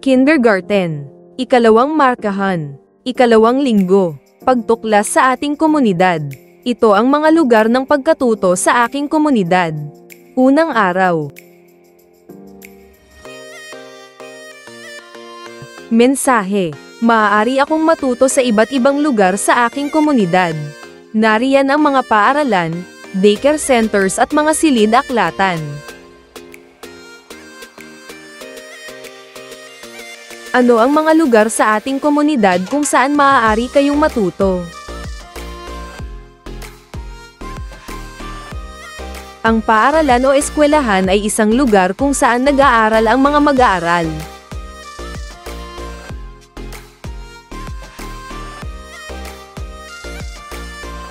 Kindergarten. Ikalawang markahan. Ikalawang linggo. Pagtuklas sa ating komunidad. Ito ang mga lugar ng pagkatuto sa aking komunidad. Unang araw. Mensahe. Maaari akong matuto sa iba't ibang lugar sa aking komunidad. Nariyan ang mga paaralan, daycare centers at mga silid-aklatan. Ano ang mga lugar sa ating komunidad kung saan maaari kayong matuto? Ang paaralan o eskwelahan ay isang lugar kung saan nag-aaral ang mga mag-aaral.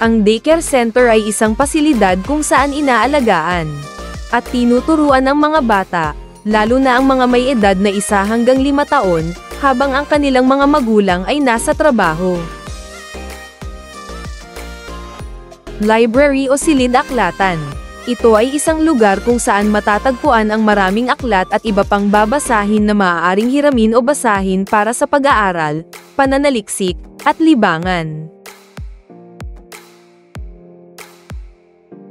Ang daycare center ay isang pasilidad kung saan inaalagaan at tinuturuan ang mga bata, lalo na ang mga may edad na 1 hanggang 5 taon, habang ang kanilang mga magulang ay nasa trabaho. Library o silid-aklatan. Ito ay isang lugar kung saan matatagpuan ang maraming aklat at iba pang babasahin na maaaring hiramin o basahin para sa pag-aaral, pananaliksik, at libangan.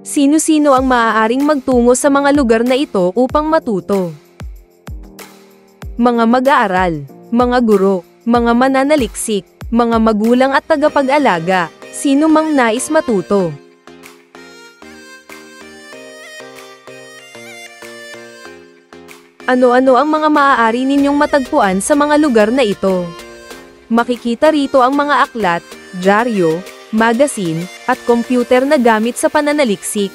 Sino-sino ang maaaring magtungo sa mga lugar na ito upang matuto? Mga mag-aaral, mga guro, mga mananaliksik, mga magulang at tagapag-alaga, sino mang nais matuto. Ano-ano ang mga maaari ninyong matagpuan sa mga lugar na ito? Makikita rito ang mga aklat, dyaryo, magazine, at computer na gamit sa pananaliksik.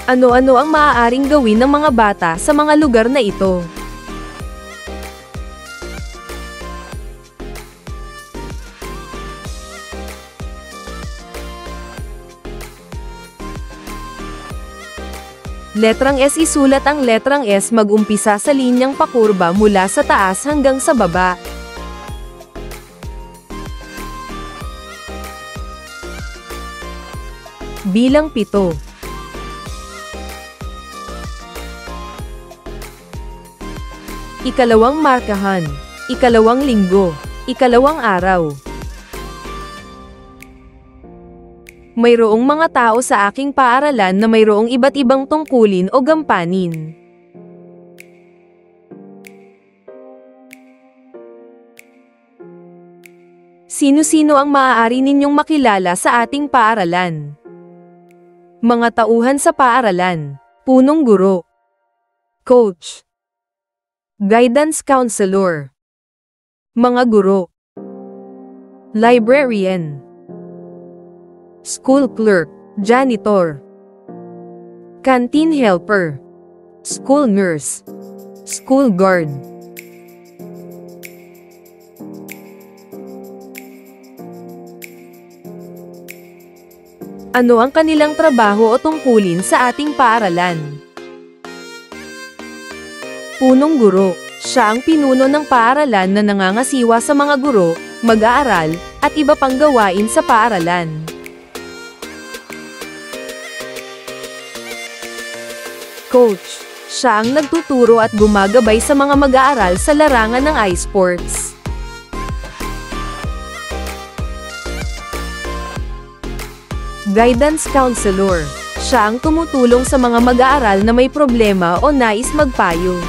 Ano-ano ang maaaring gawin ng mga bata sa mga lugar na ito? Letrang S. Isulat ang letrang S mag-umpisa sa linyang pakurba mula sa taas hanggang sa baba. Bilang 7. Ikalawang markahan. Ikalawang linggo. Ikalawang araw. Mayroong mga tao sa aking paaralan na mayroong iba't ibang tungkulin o gampanin. Sino-sino ang maaari ninyong makilala sa ating paaralan? Mga tauhan sa paaralan, punong guro, coach, guidance counselor, mga guro, librarian, school clerk, janitor, canteen helper, school nurse, school guard. Ano ang kanilang trabaho o tungkulin sa ating paaralan? Punong guro. Siya ang pinuno ng paaralan na nangangasiwa sa mga guro, mag-aaral, at iba pang gawain sa paaralan. Coach. Siya ang nagtuturo at gumagabay sa mga mag-aaral sa larangan ng iSports. Guidance counselor. Siya ang tumutulong sa mga mag-aaral na may problema o nais magpayo.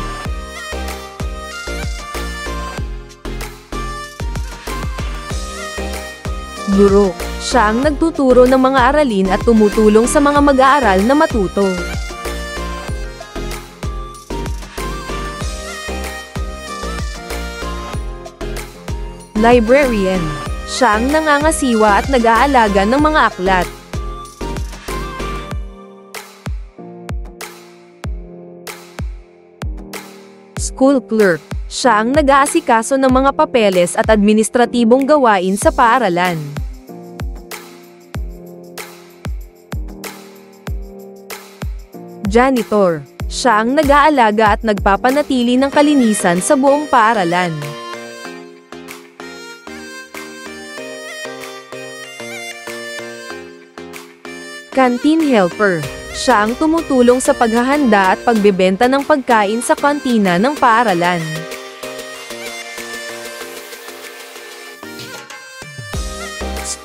Guro. Siya ang nagtuturo ng mga aralin at tumutulong sa mga mag-aaral na matuto. Librarian. Siya ang nangangasiwa at nag-aalaga ng mga aklat. School clerk. Siya ang nag-aasikaso ng mga papeles at administratibong gawain sa paaralan. Janitor. Siya ang nag-aalaga at nagpapanatili ng kalinisan sa buong paaralan. Canteen helper. Siya ang tumutulong sa paghahanda at pagbebenta ng pagkain sa kantina ng paaralan.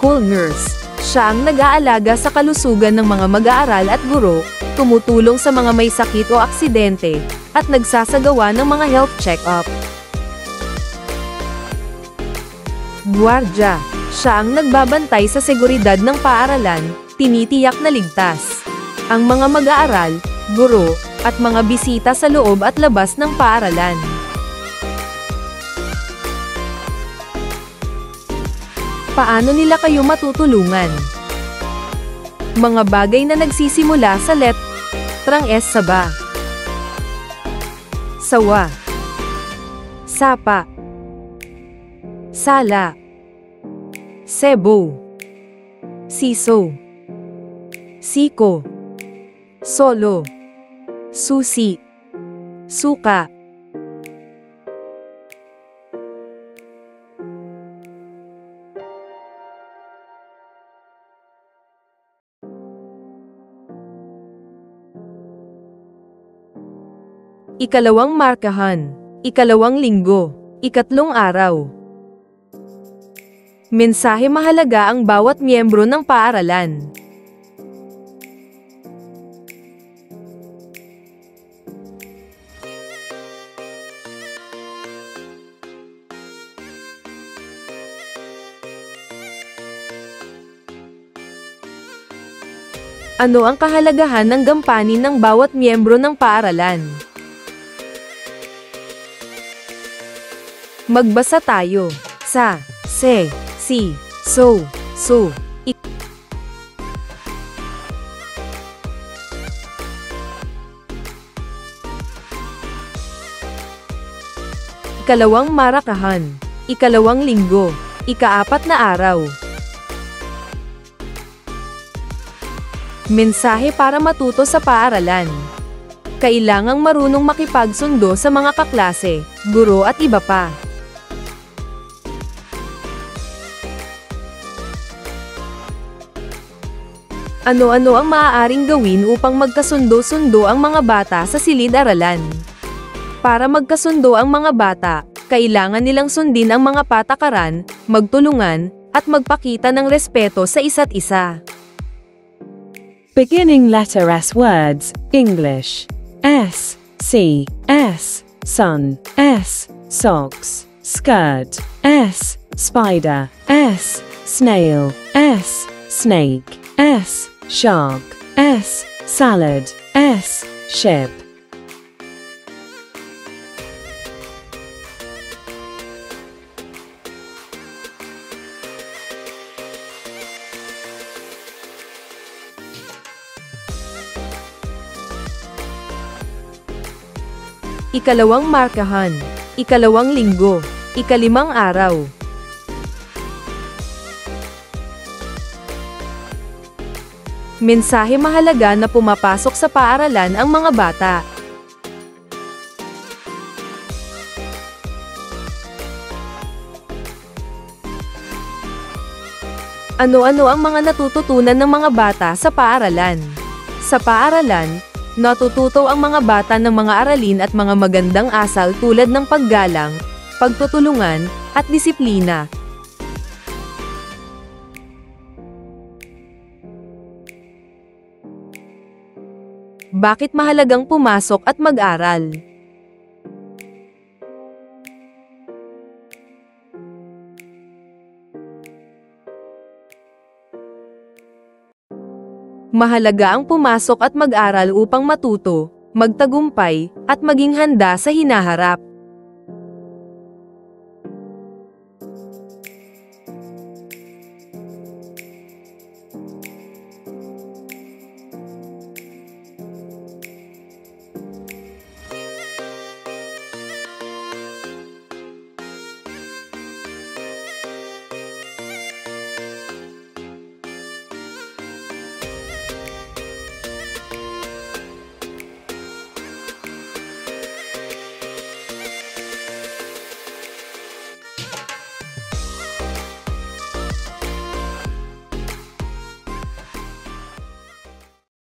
school nurse. Siya ang nag-aalaga sa kalusugan ng mga mag-aaral at guro, tumutulong sa mga may sakit o aksidente, at nagsasagawa ng mga health check-up. Guardia. Siya ang nagbabantay sa seguridad ng paaralan, tinitiyak na ligtas ang mga mag-aaral, guro, at mga bisita sa loob at labas ng paaralan. Paano nila kayo matutulungan? Mga bagay na nagsisimula sa letrang S sa ba. Sawa. Sapa. Sala. Sebo. Siso. Siko. Solo. Susi. Suka. Ikalawang markahan. Ikalawang linggo. Ikatlong araw. Mensahe mahalaga ang bawat miyembro ng paaralan. Ano ang kahalagahan ng gampanin ng bawat miyembro ng paaralan? Magbasa tayo. Sa, se, si, so, Ikalawang marakahan. Ikalawang linggo. Ikaapat na araw. Mensahe para matuto sa paaralan. Kailangang marunong makipagsundo sa mga kaklase, guro at iba pa. Ano-ano ang maaaring gawin upang magkasundo-sundo ang mga bata sa silid-aralan? Para magkasundo ang mga bata, kailangan nilang sundin ang mga patakaran, magtulungan, at magpakita ng respeto sa isa't isa. Beginning letter S words, English. S, C, S, sun, S, socks, skirt, S, spider, S, snail, S, snake, S, shark, S, salad, S, ship. Ikalawang markahan. Ikalawang linggo. Ikalimang araw. Mensahe mahalaga na pumapasok sa paaralan ang mga bata. Ano-ano ang mga natututunan ng mga bata sa paaralan? Sa paaralan, natututo ang mga bata ng mga aralin at mga magandang asal tulad ng paggalang, pagtutulungan, at disiplina. Bakit mahalagang pumasok at mag-aral? Mahalaga ang pumasok at mag-aral upang matuto, magtagumpay, at maging handa sa hinaharap.